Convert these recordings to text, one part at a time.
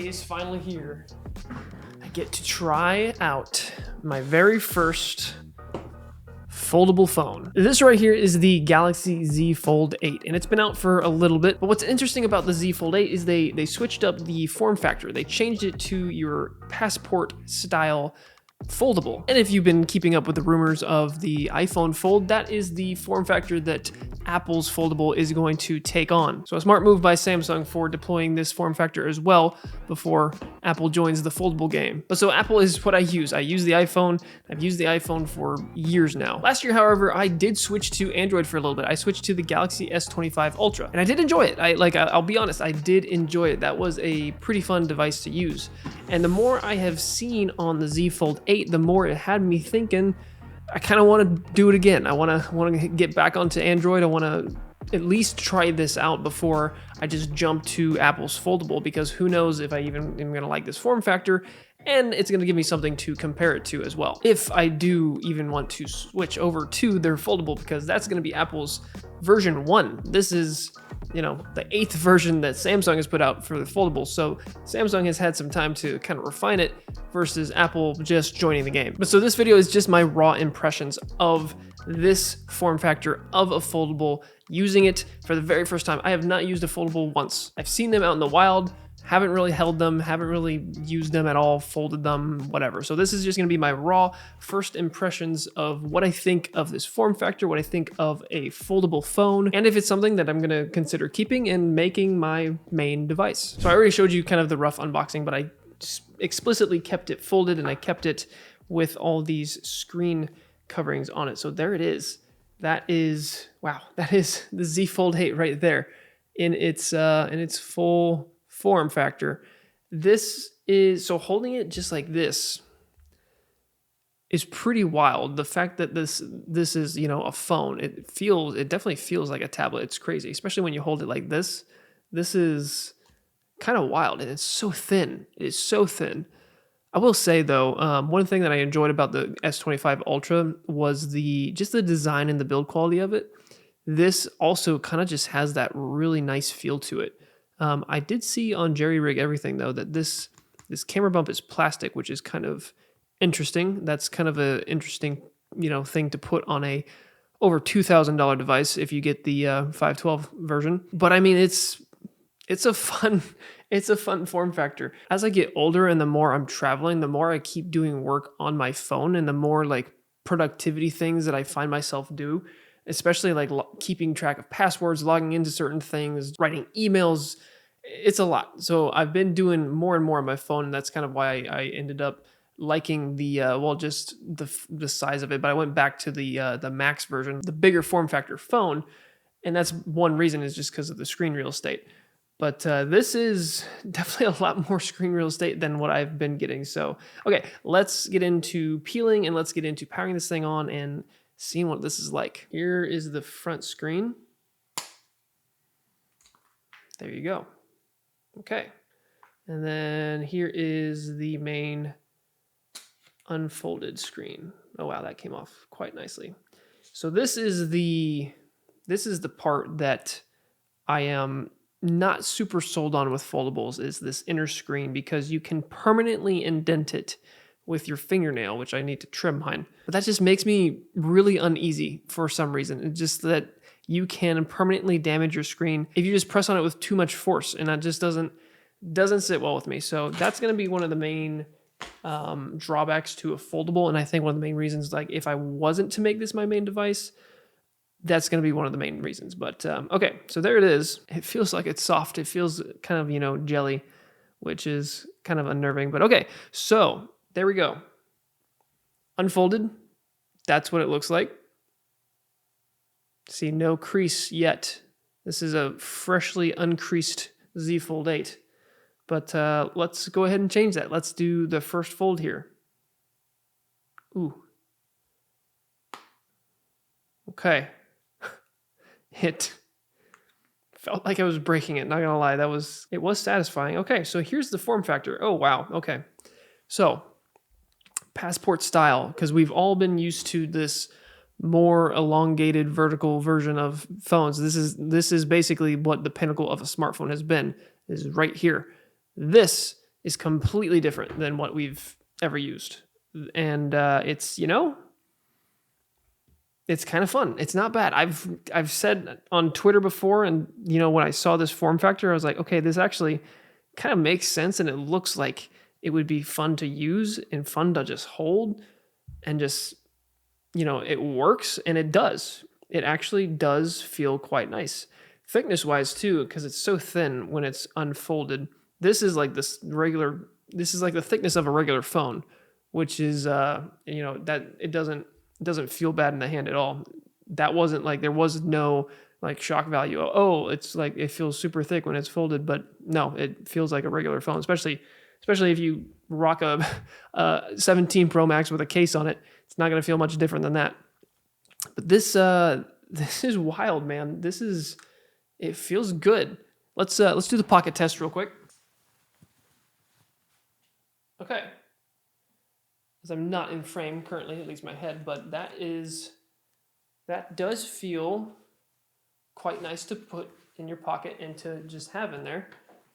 day is finally here. I get to try out my very first foldable phone. This right here is the Galaxy Z Fold 8, and it's been out for a little bit. But what's interesting about the Z Fold 8 is they switched up the form factor. They changed it to your passport style foldable. And if you've been keeping up with the rumors of the iPhone Fold, that is the form factor that Apple's foldable is going to take on. So a smart move by Samsung for deploying this form factor as well before Apple joins the foldable game. But so Apple is what I use. I use the iPhone. I've used the iPhone for years now. Last year, however, I did switch to Android for a little bit. I switched to the Galaxy S25 Ultra, and I did enjoy it. I'll be honest, I did enjoy it. That was a pretty fun device to use. And the more I have seen on the Z Fold 8, the more it had me thinking, I kind of want to do it again. I want to get back onto Android. I want to at least try this out before I just jump to Apple's foldable, because who knows if I even am going to like this form factor, and it's going to give me something to compare it to as well. If I do even want to switch over to their foldable, because that's going to be Apple's version 1. This is, the 8th version that Samsung has put out for the foldable. So Samsung has had some time to kind of refine it versus Apple just joining the game. But so this video is just my raw impressions of this form factor of a foldable, using it for the very first time. I have not used a foldable once. I've seen them out in the wild, haven't really held them, haven't really used them at all, folded them, whatever. So this is just gonna be my raw first impressions of what I think of this form factor, what I think of a foldable phone, and if it's something that I'm gonna consider keeping and making my main device. So I already showed you kind of the rough unboxing, but I explicitly kept it folded and I kept it with all these screen coverings on it. So there it is. That is, wow, that is the Z Fold 8 right there in its full form factor. This is, so holding it just like this is pretty wild. The fact that this is, a phone, it definitely feels like a tablet. It's crazy, especially when you hold it like this. This is kind of wild, and it's so thin. It is so thin. I will say though, one thing that I enjoyed about the S25 Ultra was the design and the build quality of it. This also kind of just has that really nice feel to it. I did see on Jerry Rig Everything though that this camera bump is plastic, which is kind of interesting. That's kind of an interesting thing to put on a over $2,000 device if you get the 512 version. But I mean, it's a fun form factor. As I get older and the more I'm traveling, the more I keep doing work on my phone, and the more like productivity things that I find myself do, especially like keeping track of passwords, logging into certain things, writing emails. It's a lot. So I've been doing more and more on my phone, and that's kind of why I ended up liking the just the size of it. But I went back to the Max version, the bigger form factor phone, and that's one reason, is just because of the screen real estate. But this is definitely a lot more screen real estate than what I've been getting. So, okay, let's get into peeling and let's get into powering this thing on and seeing what this is like. Here is the front screen. There you go. Okay. And then here is the main unfolded screen. Oh wow, that came off quite nicely. So this is the part that I am not super sold on with foldables, is this inner screen, because you can permanently indent it with your fingernail, which I need to trim mine. But that just makes me really uneasy for some reason. It's just that you can permanently damage your screen if you just press on it with too much force, and that just doesn't sit well with me. So that's going to be one of the main drawbacks to a foldable, and I think one of the main reasons, like if I wasn't to make this my main device, that's going to be one of the main reasons. But okay, so there it is. It feels like it's soft. It feels kind of, jelly, which is kind of unnerving. But okay, so there we go. Unfolded, that's what it looks like. See, no crease yet. This is a freshly uncreased Z Fold 8. But let's go ahead and change that. Let's do the first fold here. Ooh. Okay. It felt like I was breaking it, not gonna lie. It was satisfying. Okay, so here's the form factor. Oh, wow, okay. So, passport style, because we've all been used to this more elongated vertical version of phones. This is basically what the pinnacle of a smartphone has been, is right here. This is completely different than what we've ever used. And it's, you know, it's kind of fun. It's not bad. I've said on Twitter before, and you know, when I saw this form factor, I was like, okay, this actually kind of makes sense, and it looks like it would be fun to use and fun to just hold, and just, you know, it works, and it does. It actually does feel quite nice. Thickness wise too, because it's so thin when it's unfolded. This is like this is like the thickness of a regular phone, which is you know, that it doesn't feel bad in the hand at all. That wasn't like, there was no like shock value. Oh, it's like, it feels super thick when it's folded, but no, it feels like a regular phone, especially if you rock a 17 Pro Max with a case on it. It's not going to feel much different than that. But this is wild, man. It feels good. Let's do the pocket test real quick. Okay. As I'm not in frame currently, at least my head, but that does feel quite nice to put in your pocket and to just have in there.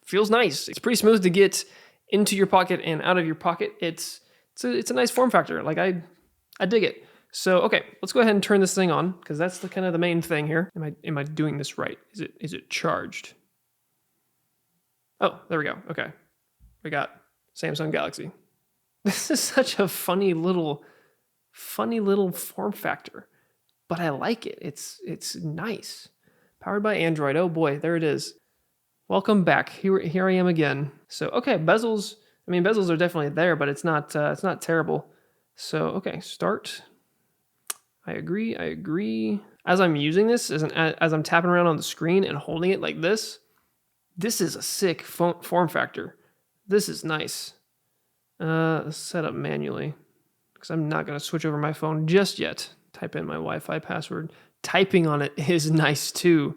Feels nice. It's pretty smooth to get into your pocket and out of your pocket. It's a nice form factor. Like I dig it. So okay, let's go ahead and turn this thing on, because that's the kind of the main thing here. Am I doing this right? Is it charged? Oh, there we go. Okay, we got Samsung Galaxy. This is such a funny little form factor, but I like it. It's nice. Powered by Android. Oh boy, there it is. Welcome back. Here I am again. So okay, bezels. I mean, bezels are definitely there, but it's not terrible. So okay, start. I agree. As I'm using this, as I'm tapping around on the screen and holding it like this is a sick form factor. This is nice. Set up manually, because I'm not going to switch over my phone just yet. Type in my Wi-Fi password. Typing on it is nice too.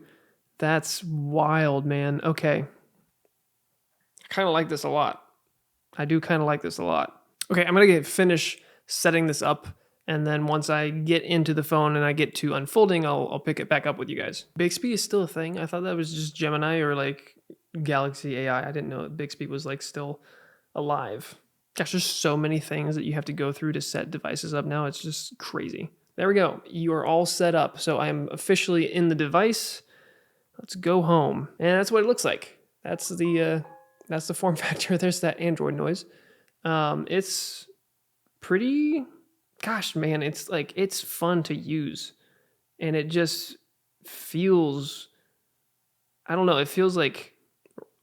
That's wild, man. Okay. I kind of like this a lot. I do kind of like this a lot. Okay, I'm going to finish setting this up, and then once I get into the phone and I get to unfolding, I'll pick it back up with you guys. Bixby is still a thing. I thought that was just Gemini or like Galaxy AI. I didn't know that Bixby was like still alive. Gosh, there's so many things that you have to go through to set devices up now. It's just crazy. There we go. You are all set up. So I'm officially in the device. Let's go home. And that's what it looks like. That's the form factor. There's that Android noise. It's pretty, gosh, man, it's fun to use. And it just feels, I don't know, it feels like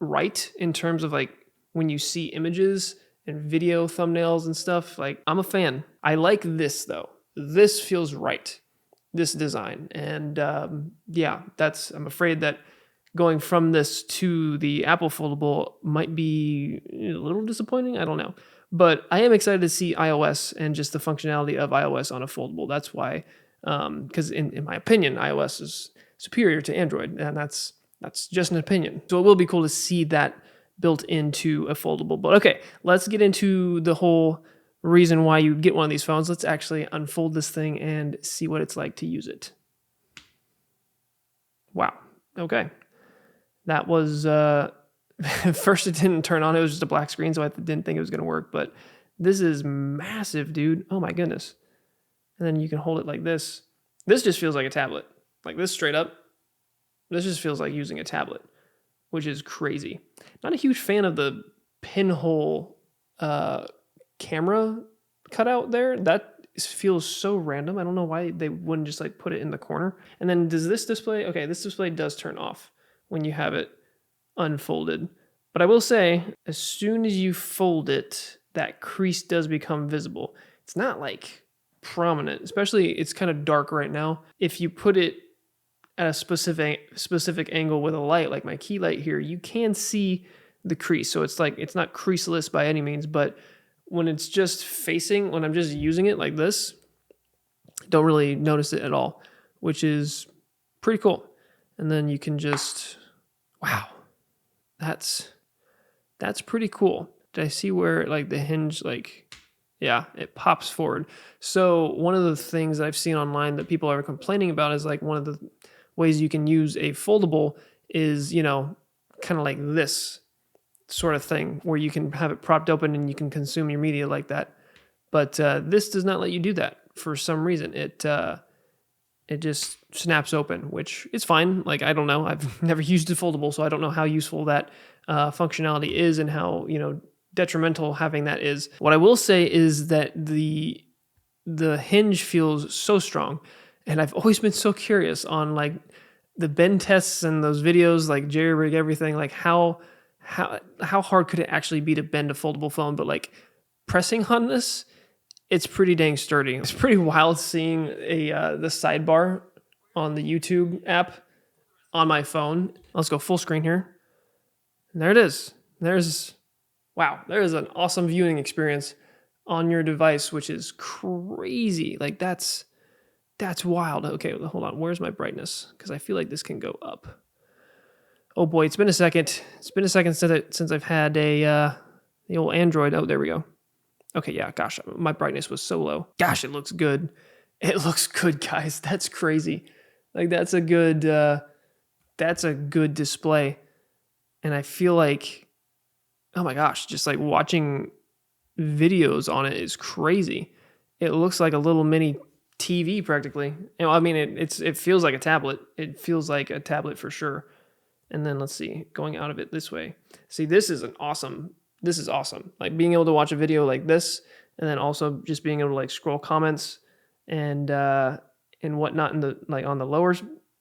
right in terms of like when you see images and video thumbnails and stuff. Like, I'm a fan. I like this though. This feels right, this design. And yeah, I'm afraid that going from this to the Apple foldable might be a little disappointing. I don't know. But I am excited to see iOS and just the functionality of iOS on a foldable. That's why, because in my opinion, iOS is superior to Android, and that's just an opinion. So it will be cool to see that built into a foldable. But okay, let's get into the whole reason why you get one of these phones. Let's actually unfold this thing and see what it's like to use it. Wow. Okay. That was, first it didn't turn on. It was just a black screen, so I didn't think it was going to work. But this is massive, dude. Oh my goodness. And then you can hold it like this. This just feels like a tablet. Like this straight up. This just feels like using a tablet, which is crazy. Not a huge fan of the pinhole camera cutout there. That feels so random. I don't know why they wouldn't just like put it in the corner. And then does this display, okay, this display does turn off when you have it unfolded. But I will say, as soon as you fold it, that crease does become visible. It's not like prominent, especially it's kind of dark right now. If you put it at a specific angle with a light, like my key light here, you can see the crease. So it's like, it's not creaseless by any means, but when it's just facing, when I'm just using it like this, don't really notice it at all, which is pretty cool. And then you can just, wow, that's pretty cool. Did I see where like the hinge, like, yeah, it pops forward. So one of the things that I've seen online that people are complaining about is like one of the ways you can use a foldable is, you know, kind of like this. sort of thing where you can have it propped open and you can consume your media like that. But this does not let you do that for some reason. It just snaps open, which is fine. Like, I don't know. I've never used a foldable, so I don't know how useful that functionality is and how, detrimental having that is. What I will say is that the hinge feels so strong, and I've always been so curious on like the bend tests and those videos, like jerry-rig everything, like how hard could it actually be to bend a foldable phone? But like pressing on this, it's pretty dang sturdy. It's pretty wild seeing the sidebar on the YouTube app on my phone. Let's go full screen here. And there it is. Wow, there is an awesome viewing experience on your device, which is crazy. Like that's wild. Okay, hold on. Where's my brightness? Because I feel like this can go up. Oh boy, it's been a second. It's been a second since I've had the old Android. Oh, there we go. Okay, yeah, gosh, my brightness was so low. Gosh, it looks good. It looks good, guys. That's crazy. Like that's a good display. And I feel like, oh my gosh, just like watching videos on it is crazy. It looks like a little mini TV practically. I mean, it feels like a tablet. It feels like a tablet for sure. And then let's see, going out of it this way. See, this is awesome. Like being able to watch a video like this, and then also just being able to like scroll comments and whatnot in the like on the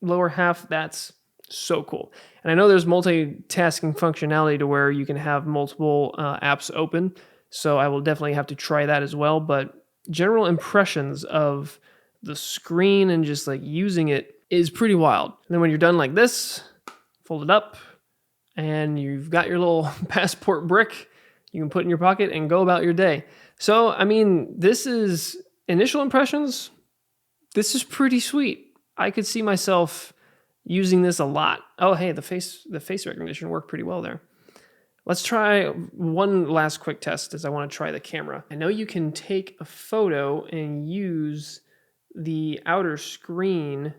lower half. That's so cool. And I know there's multitasking functionality to where you can have multiple apps open. So I will definitely have to try that as well. But general impressions of the screen and just like using it is pretty wild. And then when you're done like this, fold it up, and you've got your little passport brick you can put in your pocket and go about your day. So, I mean, this is initial impressions. This is pretty sweet. I could see myself using this a lot. Oh, hey, the face recognition worked pretty well there. Let's try one last quick test as I want to try the camera. I know you can take a photo and use the outer screen.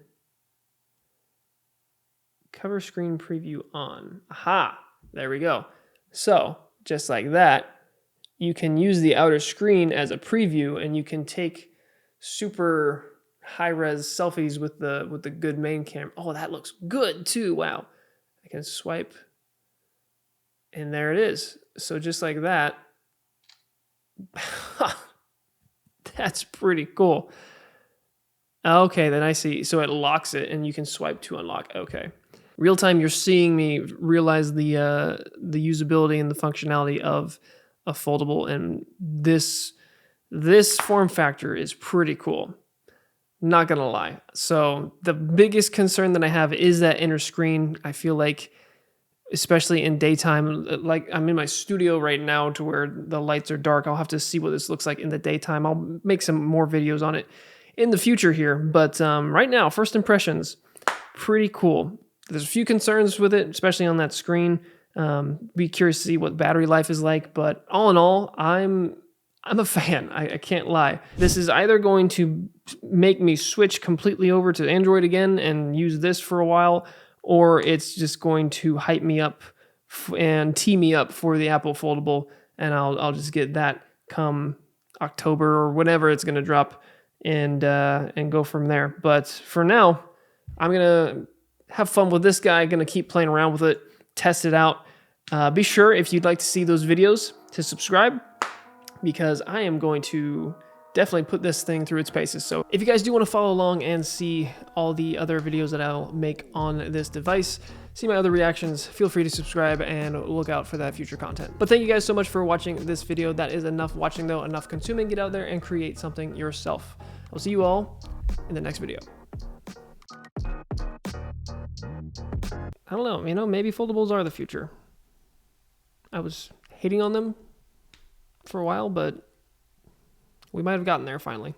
Cover screen preview on. Aha, there we go. So just like that, you can use the outer screen as a preview, and you can take super high-res selfies with the good main camera. Oh, that looks good too. Wow. I can swipe, and there it is. So just like that. That's pretty cool. Okay, then I see. So it locks it, and you can swipe to unlock. Okay. Real time, you're seeing me realize the usability and the functionality of a foldable, and this form factor is pretty cool. Not gonna lie. So the biggest concern that I have is that inner screen. I feel like, especially in daytime, like I'm in my studio right now to where the lights are dark. I'll have to see what this looks like in the daytime. I'll make some more videos on it in the future here. But right now, first impressions, pretty cool. There's a few concerns with it, especially on that screen. Be curious to see what battery life is like. But all in all, I'm a fan. I can't lie. This is either going to make me switch completely over to Android again and use this for a while, or it's just going to hype me up and tee me up for the Apple Foldable, and I'll just get that come October or whenever it's going to drop, and go from there. But for now, I'm gonna have fun with this guy. Gonna keep playing around with it, test it out. Be sure, if you'd like to see those videos, to subscribe, because I am going to definitely put this thing through its paces. So if you guys do want to follow along and see all the other videos that I'll make on this device, see my other reactions, feel free to subscribe and look out for that future content. But thank you guys so much for watching this video. That is enough watching though, enough consuming. Get out there and create something yourself. I'll see you all in the next video. I don't know, maybe foldables are the future. I was hating on them for a while, but we might have gotten there finally.